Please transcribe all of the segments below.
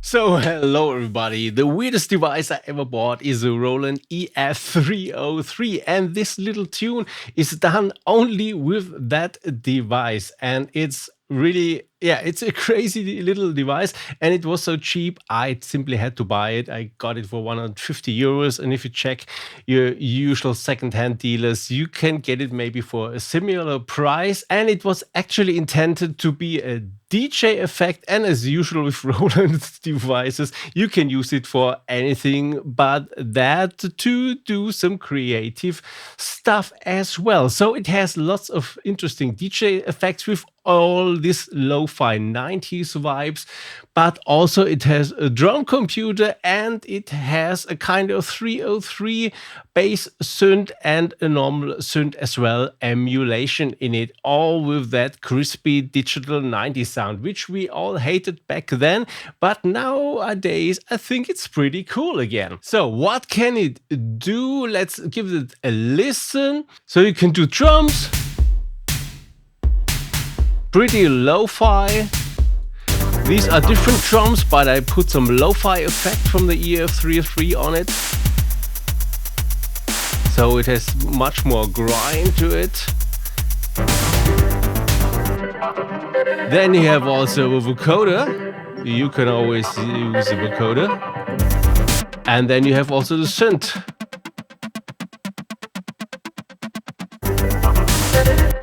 So, hello everybody. The weirdest device I ever bought is a Roland EF-303, and this little tune is done only with that device. And it's really, yeah, it's a crazy little device, and it was so cheap, I simply had to buy it. I got it for 150 euros, and if you check your usual second-hand dealers, you can get it maybe for a similar price. And it was actually intended to be a DJ effect, and as usual with Roland devices, you can use it for anything but that, to do some creative stuff as well. So it has lots of interesting DJ effects with all this lo-fi 90s vibes, but also it has a drum computer, and it has a kind of 303 bass synth and a normal synth as well, emulation in it, all with that crispy digital 90s sound, which we all hated back then, but nowadays I think it's pretty cool again. So what can it do? Let's give it a listen. So you can do drums, pretty lo-fi. These are different drums, but I put some lo-fi effect from the EF-303 on it. So it has much more grind to it. Then you have also a vocoder. You can always use a vocoder. And then you have also the synth.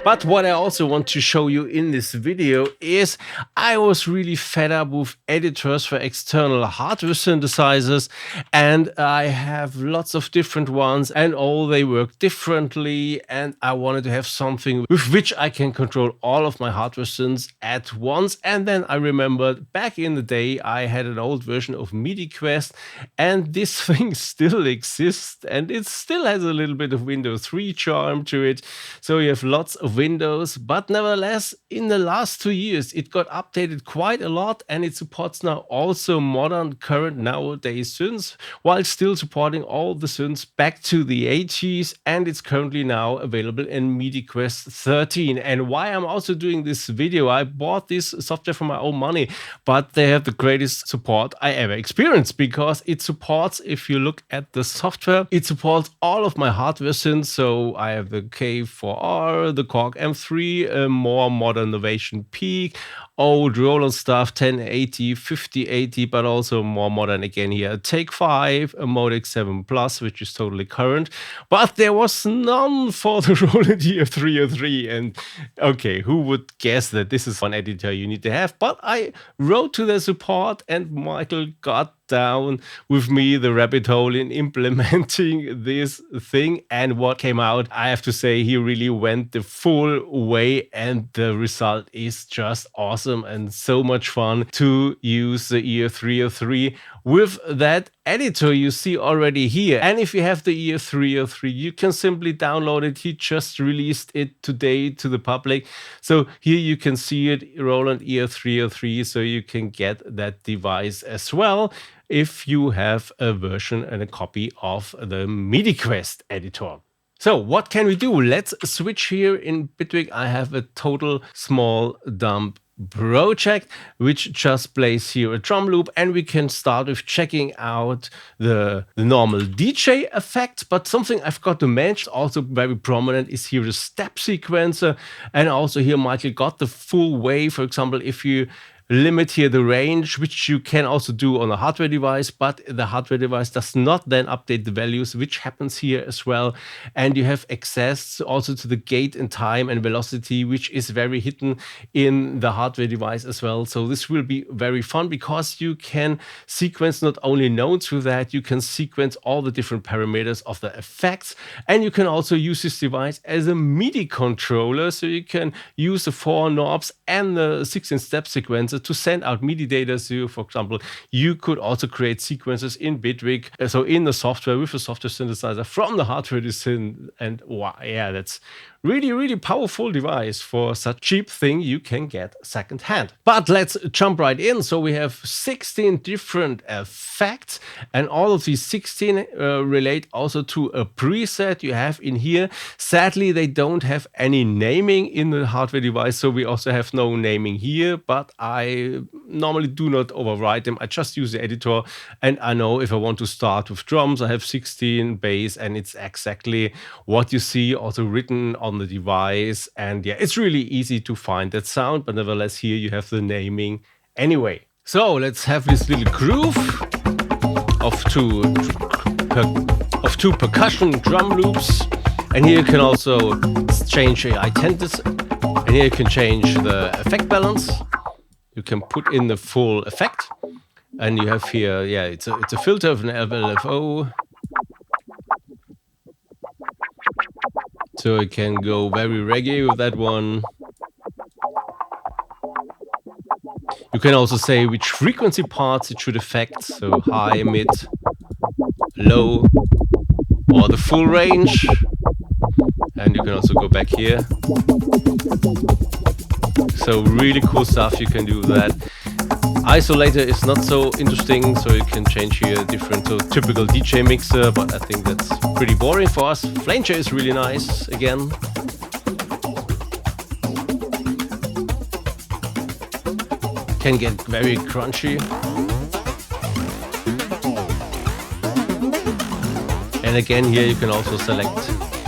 But what I also want to show you in this video is I was really fed up with editors for external hardware synthesizers, and I have lots of different ones and all they work differently, and I wanted to have something with which I can control all of my hardware synths at once. And then I remembered back in the day I had an old version of Midi Quest, and this thing still exists, and it still has a little bit of Windows 3 charm to it. So you have lots of Windows, but nevertheless, in the last 2 years, it got updated quite a lot, and it supports now also modern, current, nowadays synths, while still supporting all the synths back to the 80s, and it's currently now available in MidiQuest 13. And why I'm also doing this video, I bought this software for my own money, but they have the greatest support I ever experienced, because it supports, if you look at the software, it supports all of my hardware synths. So I have the K4R, the Korg M3, a more modern Novation Peak, old Roland stuff, 1080, 5080, but also more modern again here, Take 5, a Modec 7 Plus, which is totally current, but there was none for the Roland EF-303. And okay, who would guess that this is one editor you need to have? But I wrote to the support, and Michael got down with me the rabbit hole in implementing this thing, and what came out, I have to say, he really went the full way, and the result is just awesome and so much fun to use the EF-303 with that editor you see already here. And if you have the EF-303, you can simply download it. He just released it today to the public, so here you can see it, Roland EF-303, so you can get that device as well if you have a version and a copy of the MidiQuest editor. So what can we do? Let's switch here in Bitwig. I have a total small dump project which just plays here a drum loop, and we can start with checking out the normal DJ effects. But something I've got to mention, also very prominent, is here the step sequencer, and also here Michael got the full way. For example, if you limit here the range, which you can also do on a hardware device, but the hardware device does not then update the values, which happens here as well. And you have access also to the gate and time and velocity, which is very hidden in the hardware device as well. So this will be very fun, because you can sequence not only notes with that, you can sequence all the different parameters of the effects, and you can also use this device as a MIDI controller. So you can use the 4 knobs and the 16 step sequencer to send out MIDI data. So for example, you could also create sequences in Bitwig, so in the software with a software synthesizer from the hardware to synth. And wow, yeah, that's really powerful device for such cheap thing you can get secondhand. But let's jump right in. So we have 16 different effects, and all of these 16 relate also to a preset you have in here. Sadly, they don't have any naming in the hardware device, so we also have no naming here, but I normally do not override them. I just use the editor, and I know if I want to start with drums, I have 16 bass, and it's exactly what you see also written on the device. And yeah, it's really easy to find that sound, but nevertheless here you have the naming anyway. So let's have this little groove of two percussion drum loops, and here you can also change the intensity, and here you can change the effect balance. You can put in the full effect, and you have here, yeah, it's a filter of an LFO. So you can go very reggae with that one. You can also say which frequency parts it should affect, so high, mid, low, or the full range. And you can also go back here. So really cool stuff you can do with that. Isolator is not so interesting, so you can change here different, so typical DJ mixer, but I think that's pretty boring for us. Flanger is really nice again. Can get very crunchy. And again here you can also select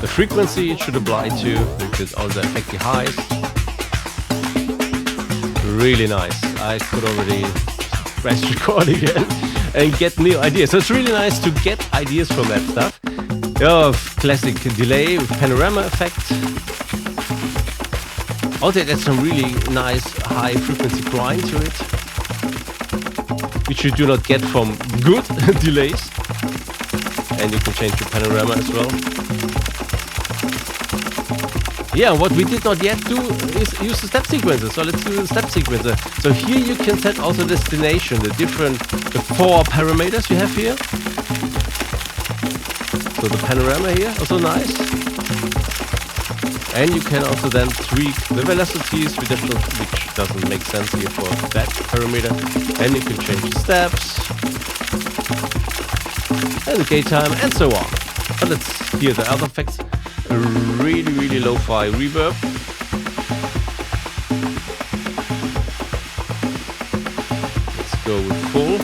the frequency it should apply to. You could also affect the highs. Really nice. I could already press record again and get new ideas. So it's really nice to get ideas from that stuff. You have classic delay with panorama effect. Also, it adds some really nice high frequency grind to it, which you do not get from good delays. And you can change your panorama as well. Yeah, what we did not yet do is use the step sequencer. So let's do the step sequencer. So here you can set also destination, the 4 parameters you have here. So the panorama here, also nice. And you can also then tweak the velocities, which doesn't make sense here for that parameter. And you can change the steps, and the gate time, and so on. But let's hear the other effects. Really lo-fi reverb. Let's go with full.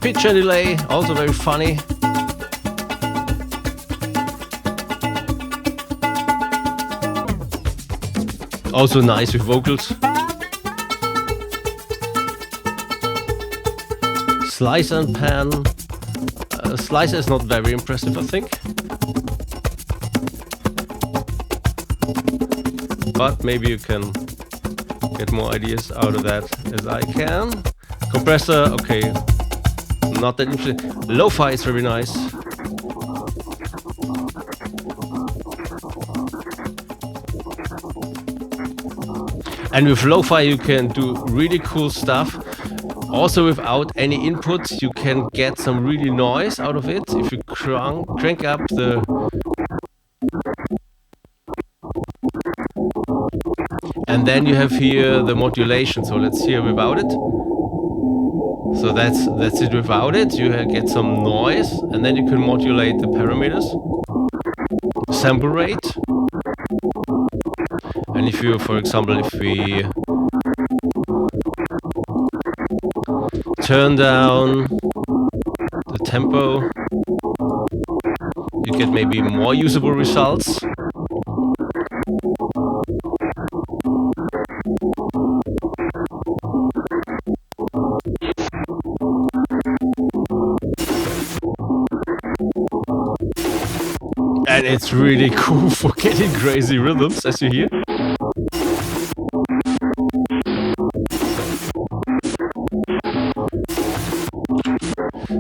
Pitch and delay, also very funny. Also nice with vocals. Slice and pan. Slicer is not very impressive, I think. But maybe you can get more ideas out of that as I can. Compressor, okay, not that interesting. Lo-fi is very nice. And with lo-fi you can do really cool stuff. Also without any inputs, you can get some really noise out of it. If you crank up the... And then you have here the modulation, so let's hear without it. So that's it without it. You get some noise, and then you can modulate the parameters. Sample rate. And if you, for example, if we turn down the tempo, you get maybe more usable results. And it's really cool for getting crazy rhythms, as you hear.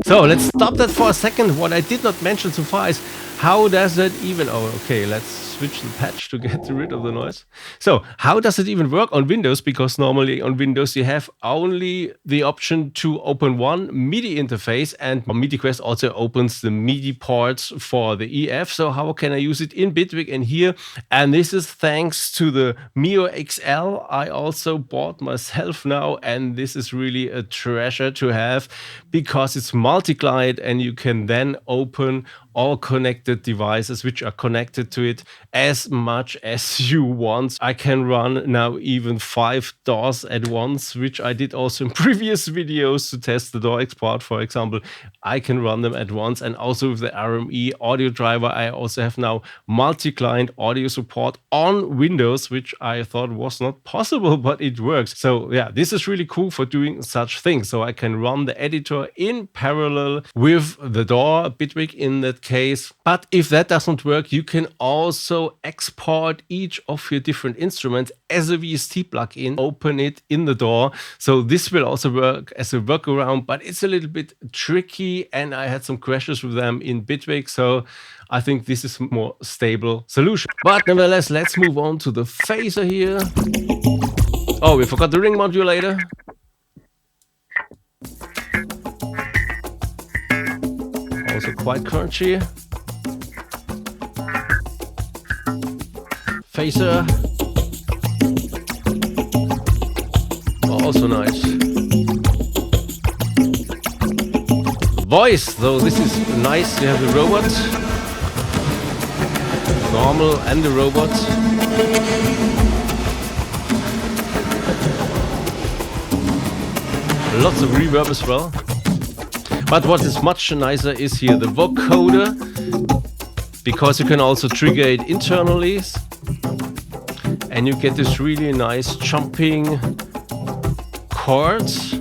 So let's stop that for a second. What I did not mention so far is how does that even... Oh, okay, let's switch the patch to get rid of the noise. So how does it even work on Windows? Because normally on Windows you have only the option to open one MIDI interface, and MidiQuest also opens the MIDI ports for the EF. So how can I use it in Bitwig and here? And this is thanks to the Mio XL I also bought myself now, and this is really a treasure to have because it's multi-client and you can then open all connected devices which are connected to it as much as you want. I can run now even 5 DAWs at once, which I did also in previous videos to test the DAW export, for example. I can run them at once, and also with the RME audio driver I also have now multi-client audio support on Windows, which I thought was not possible, but it works. So yeah, this is really cool for doing such things. So I can run the editor in parallel with the DAW, Bitwig in that case. But if that doesn't work, you can also export each of your different instruments as a VST plugin, open it in the DAW. So this will also work as a workaround, but it's a little bit tricky and I had some crashes with them in Bitwig. So I think this is a more stable solution. But nevertheless, let's move on to the phaser here. Oh, we forgot the ring modulator. Also quite crunchy. Phaser. Also nice. Voice, though this is nice. You have the robot. Normal and the robot. Lots of reverb as well. But what is much nicer is here the vocoder, because you can also trigger it internally. And you get this really nice jumping chords.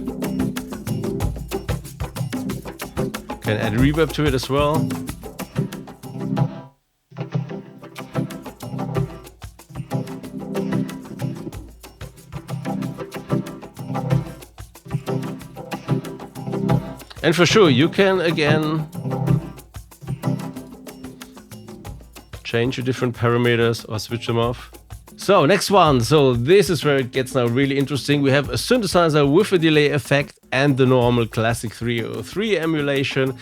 Can add reverb to it as well. And for sure, you can again change your different parameters or switch them off. So next one. So this is where it gets now really interesting. We have a synthesizer with a delay effect and the normal classic 303 emulation.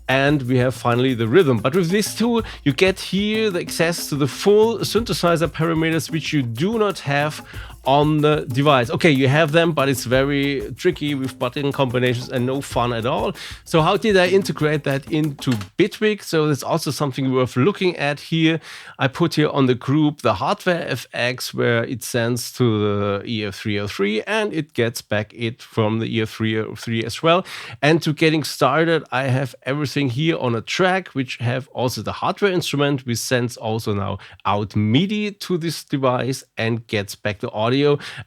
And we have finally the rhythm. But with this tool, you get here the access to the full synthesizer parameters, which you do not have on the device. Okay, you have them, but it's very tricky with button combinations and no fun at all. So how did I integrate that into Bitwig? So that's also something worth looking at here. I put here on the group the hardware FX, where it sends to the EF-303 and it gets back it from the EF-303 as well. And to getting started, I have everything here on a track, which have also the hardware instrument, which sends also now out MIDI to this device and gets back the audio.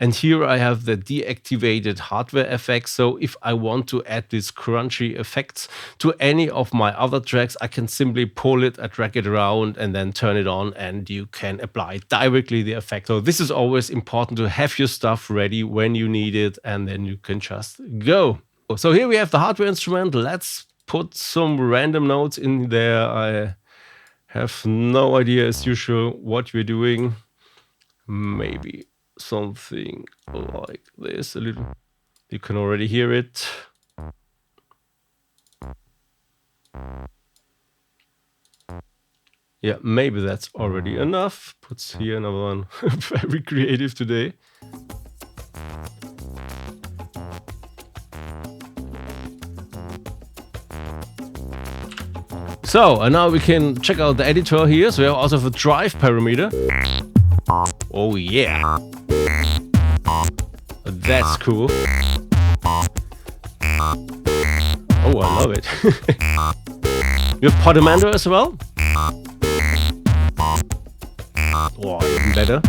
And here I have the deactivated hardware effects. So if I want to add these crunchy effects to any of my other tracks, I can simply pull it, drag it around and then turn it on, and you can apply directly the effect. So this is always important to have your stuff ready when you need it, and then you can just go. So here we have the hardware instrument. Let's put some random notes in there. I have no idea as usual what we're doing. Maybe something like this a little. You can already hear it. Yeah, maybe that's already enough. Puts here another one. Very creative today. So, and now we can check out the editor here. So we have also the drive parameter. Oh yeah. That's cool. Oh, I love it. We have Podomander as well. Oh, even better.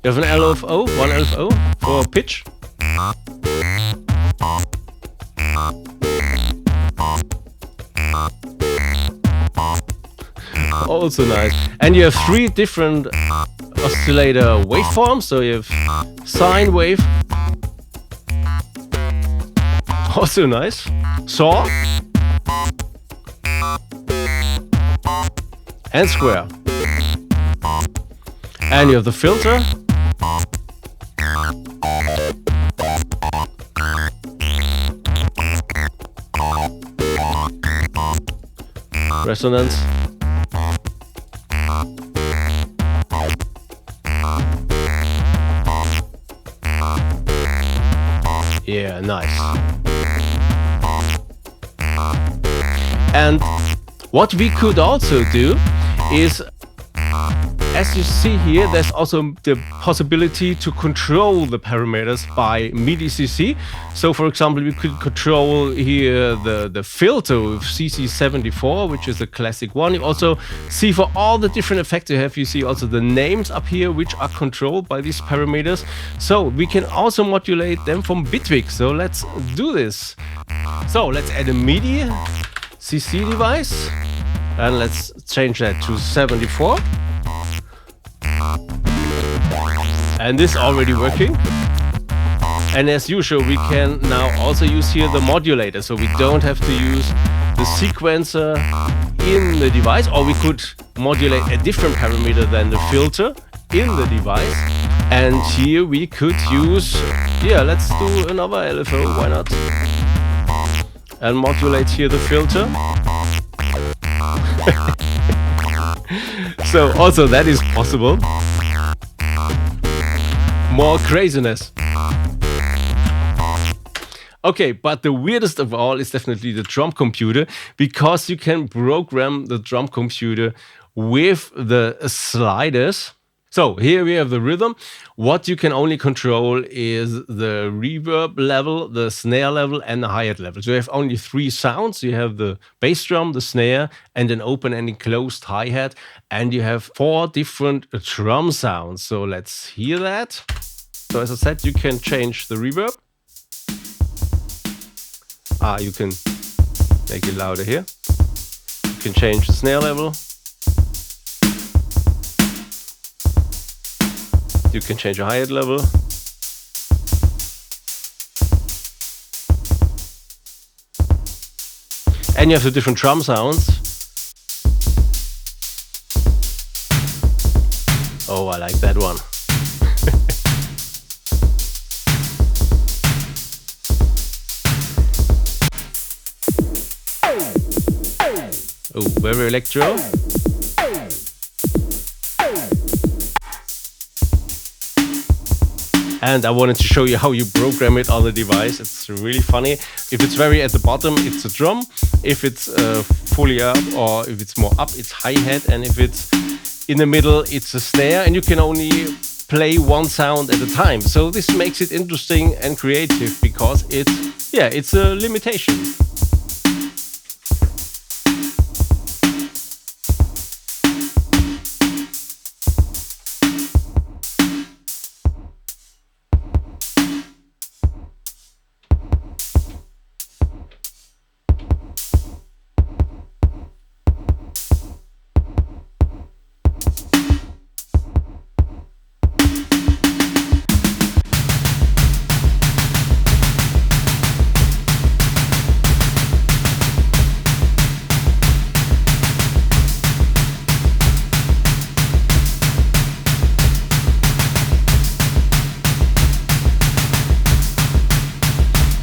You have an LFO, one LFO for pitch. Also nice. And you have 3 different oscillator waveforms. So you have sine wave. Also nice. Saw. And square. And you have the filter. Resonance. Yeah, nice. And what we could also do is, as you see here, there's also the possibility to control the parameters by MIDI CC. So for example, we could control here the filter with CC74, which is a classic one. You also see for all the different effects you have, you see also the names up here, which are controlled by these parameters. So we can also modulate them from Bitwig. So let's do this. So let's add a MIDI CC device and let's change that to 74. And this is already working. And as usual, we can now also use here the modulator, so we don't have to use the sequencer in the device, or we could modulate a different parameter than the filter in the device. And here we could use, yeah, let's do another LFO, why not? And modulate here the filter. So also that is possible. More craziness. Okay, but the weirdest of all is definitely the drum computer, because you can program the drum computer with the sliders. So here we have the rhythm. What you can only control is the reverb level, the snare level, and the hi-hat level. So you have only 3 sounds. You have the bass drum, the snare, and an open and enclosed hi-hat. And you have 4 different drum sounds. So let's hear that. So as I said, you can change the reverb. You can make it louder here. You can change the snare level. You can change the hi-hat level. And you have the different drum sounds. Oh, I like that one. Oh, very electro. And I wanted to show you how you program it on the device. It's really funny. If it's very at the bottom, it's a drum. If it's fully up, or if it's more up, it's hi-hat. And if it's in the middle, it's a snare. And you can only play one sound at a time. So this makes it interesting and creative, because it's a limitation.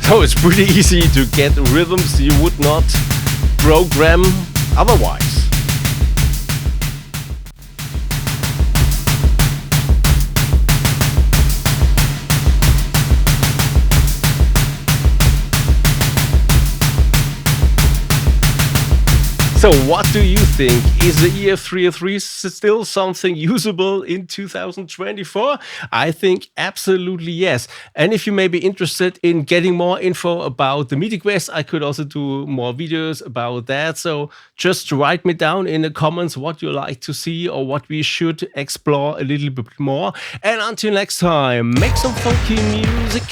So it's pretty easy to get rhythms you would not program otherwise. So what do you think? Is the EF-303 still something usable in 2024? I think absolutely yes. And if you may be interested in getting more info about the MidiQuest, I could also do more videos about that. So just write me down in the comments what you like to see or what we should explore a little bit more. And until next time, make some funky music.